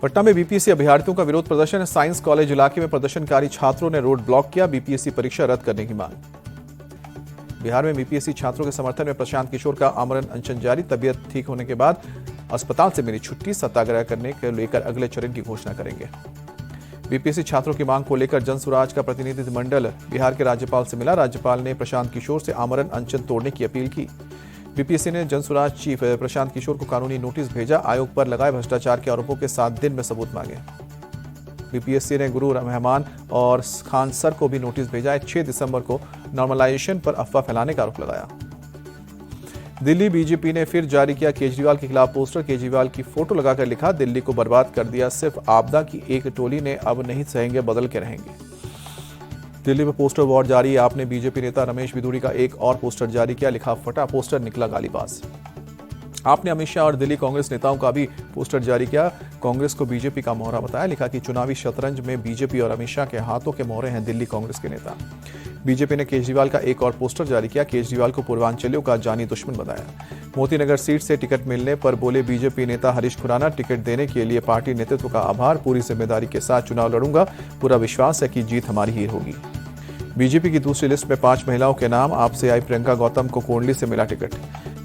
पटना में बीपीएससी अभ्यर्थियों का विरोध प्रदर्शन। साइंस कॉलेज इलाके में प्रदर्शनकारी छात्रों ने रोड ब्लॉक किया। बीपीएससी परीक्षा रद्द करने की मांग। बिहार में बीपीएससी छात्रों के समर्थन में प्रशांत किशोर का आमरण अनशन जारी। तबियत ठीक होने के बाद अस्पताल से मिली छुट्टी। सत्याग्रह करने को लेकर अगले चरण की घोषणा करेंगे। बीपीएससी छात्रों की मांग को लेकर जनसुराज का प्रतिनिधिमंडल बिहार के राज्यपाल से मिला। राज्यपाल ने प्रशांत किशोर से आमरण अनशन तोड़ने की अपील की। बीपीएससी ने जनसुराज चीफ प्रशांत किशोर को कानूनी नोटिस भेजा। आयोग पर लगाए भ्रष्टाचार के आरोपों के 7 दिन में सबूत मांगे। बीपीएससी ने गुरु मेहमान और खान सर को भी नोटिस भेजा है। 6 दिसंबर को नॉर्मलाइजेशन पर अफवाह फैलाने का आरोप लगाया। दिल्ली बीजेपी ने फिर जारी किया केजरीवाल के खिलाफ पोस्टर। केजरीवाल की फोटो लगाकर लिखा, दिल्ली को बर्बाद कर दिया सिर्फ आपदा की एक टोली ने, अब नहीं सहेंगे बदल के रहेंगे। दिल्ली में पोस्टर वॉर जारी। आपने बीजेपी नेता रमेश बिधूड़ी का एक और पोस्टर जारी किया। लिखा, फटा पोस्टर निकला गालीबाज। आपने अमित शाह और दिल्ली कांग्रेस नेताओं का भी पोस्टर जारी किया। कांग्रेस को बीजेपी का मोहरा बताया। लिखा कि चुनावी शतरंज में बीजेपी और अमित शाह के हाथों के मोहरे हैं दिल्ली कांग्रेस के नेता। बीजेपी ने केजरीवाल का एक और पोस्टर जारी किया। केजरीवाल को पूर्वांचलियों का जानी दुश्मन बताया। मोतीनगर सीट से टिकट मिलने पर बोले बीजेपी नेता हरीश खुराना, टिकट देने के लिए पार्टी नेतृत्व का आभार। पूरी जिम्मेदारी के साथ चुनाव लड़ूंगा। पूरा विश्वास है कि जीत हमारी ही होगी। बीजेपी की दूसरी लिस्ट में 5 महिलाओं के नाम। आपसे आई प्रियंका गौतम को कोंडली से मिला टिकट।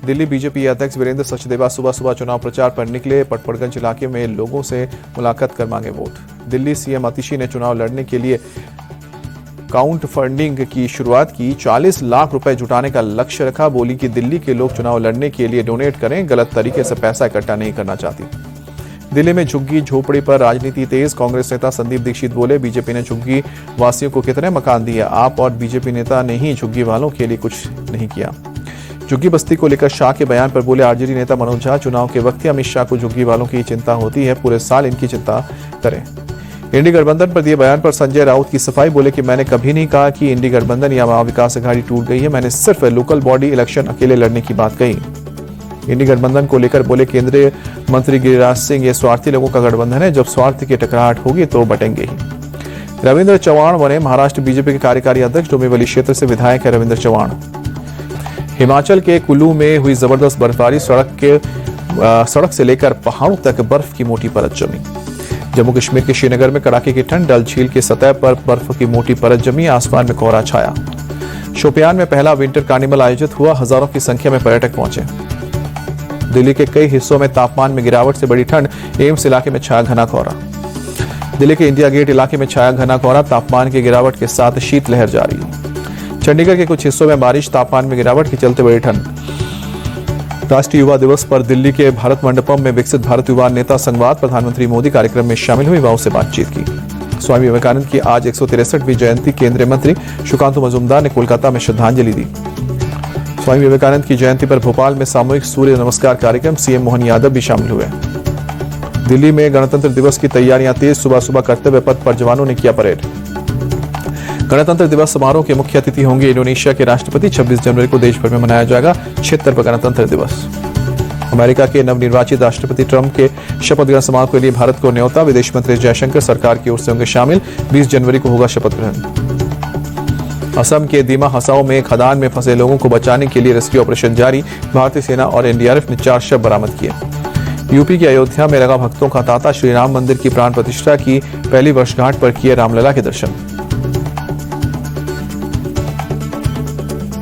दिल्ली बीजेपी अध्यक्ष वीरेंद्र सचदेवा सुबह चुनाव प्रचार पर निकले। पटपड़गंज इलाके में लोगों से मुलाकात कर मांगे वोट। दिल्ली सीएम आतिशी ने चुनाव लड़ने के लिए काउंट फंडिंग की शुरुआत की। 40 लाख रुपए जुटाने का लक्ष्य रखा। बोली कि दिल्ली के लोग चुनाव लड़ने के लिए डोनेट करें, गलत तरीके से पैसा इकट्ठा नहीं करना चाहती। दिल्ली में झुग्गी झोपड़ी पर राजनीति तेज। कांग्रेस नेता संदीप दीक्षित बोले, बीजेपी ने झुग्गी वासियों को कितने मकान दिए, आप और बीजेपी नेता ने ही झुग्गी वालों के लिए कुछ नहीं किया। झुग्गी बस्ती को लेकर शाह के बयान पर बोले आरजेडी नेता मनोज झा, चुनाव के वक्त ही अमित शाह को झुग्गी वालों की चिंता होती है, पूरे साल इनकी चिंता करें। इंडी गठबंधन पर दिए बयान पर संजय राउत की सफाई। बोले कि मैंने कभी नहीं कहा कि इंडी गठबंधन या महाविकास अघाड़ी टूट गई है, मैंने सिर्फ लोकल बॉडी इलेक्शन अकेले लड़ने की बात कही। इंडी गठबंधन को लेकर बोले केंद्रीय मंत्री गिरिराज सिंह, ये स्वार्थी लोगों का गठबंधन है, जब स्वार्थ की टकराहट होगी तो बटेंगे ही। रविंद्र चव्हाण बने महाराष्ट्र बीजेपी के कार्यकारी अध्यक्ष। डोंबिवली क्षेत्र से विधायक है रविंद्र चव्हाण। हिमाचल के कुल्लू में हुई जबरदस्त बर्फबारी। सड़क से लेकर पहाड़ों तक बर्फ की मोटी परत जमी। जम्मू कश्मीर के श्रीनगर में कड़ाके की ठंड। डल झील की सतह पर बर्फ की मोटी परत जमी। आसमान में कोहरा छाया। शोपियान में पहला विंटर कार्निवल आयोजित हुआ। हजारों की संख्या में पर्यटक पहुंचे। दिल्ली के कई हिस्सों में तापमान में गिरावट से बड़ी ठंड। एम्स इलाके में छाया घना कोहरा। दिल्ली के इंडिया गेट इलाके में छाया घना कोहरा। तापमान की गिरावट के साथ शीतलहर जारी। चंडीगढ़ के कुछ हिस्सों में बारिश। तापमान में गिरावट के चलते बड़ी ठंड। राष्ट्रीय युवा दिवस पर दिल्ली के भारत मंडपम में विकसित भारत युवा नेता संवाद। प्रधानमंत्री मोदी कार्यक्रम में शामिल हुए, युवाओं से बातचीत की। स्वामी विवेकानंद की आज 163वीं जयंती। केंद्रीय मंत्री सुकांतु मजूमदार ने कोलकाता में श्रद्धांजलि दी। स्वामी विवेकानंद की जयंती पर भोपाल में सामूहिक सूर्य नमस्कार कार्यक्रम। सीएम मोहन यादव भी शामिल हुए। दिल्ली में गणतंत्र दिवस की तैयारियां तेज। सुबह कर्तव्य पथ पर जवानों ने किया परेड। गणतंत्र दिवस समारोह के मुख्य अतिथि होंगे इंडोनेशिया के राष्ट्रपति। 26 जनवरी को देश भर में मनाया जाएगा 76वां गणतंत्र दिवस। अमेरिका के नवनिर्वाचित राष्ट्रपति ट्रंप के शपथ ग्रहण समारोह के लिए भारत को न्योता। विदेश मंत्री जयशंकर सरकार की ओर से होंगे शामिल। 20 जनवरी को होगा शपथ ग्रहण। असम के दीमा हसाओ में खदान में फंसे लोगों को बचाने के लिए रेस्क्यू ऑपरेशन जारी। भारतीय सेना और एनडीआरएफ ने 4 शव बरामद किए। यूपी के अयोध्या में लगा भक्तों का तांता। श्री राम मंदिर की प्राण प्रतिष्ठा की पहली वर्षगांठ पर किए रामलला के दर्शन।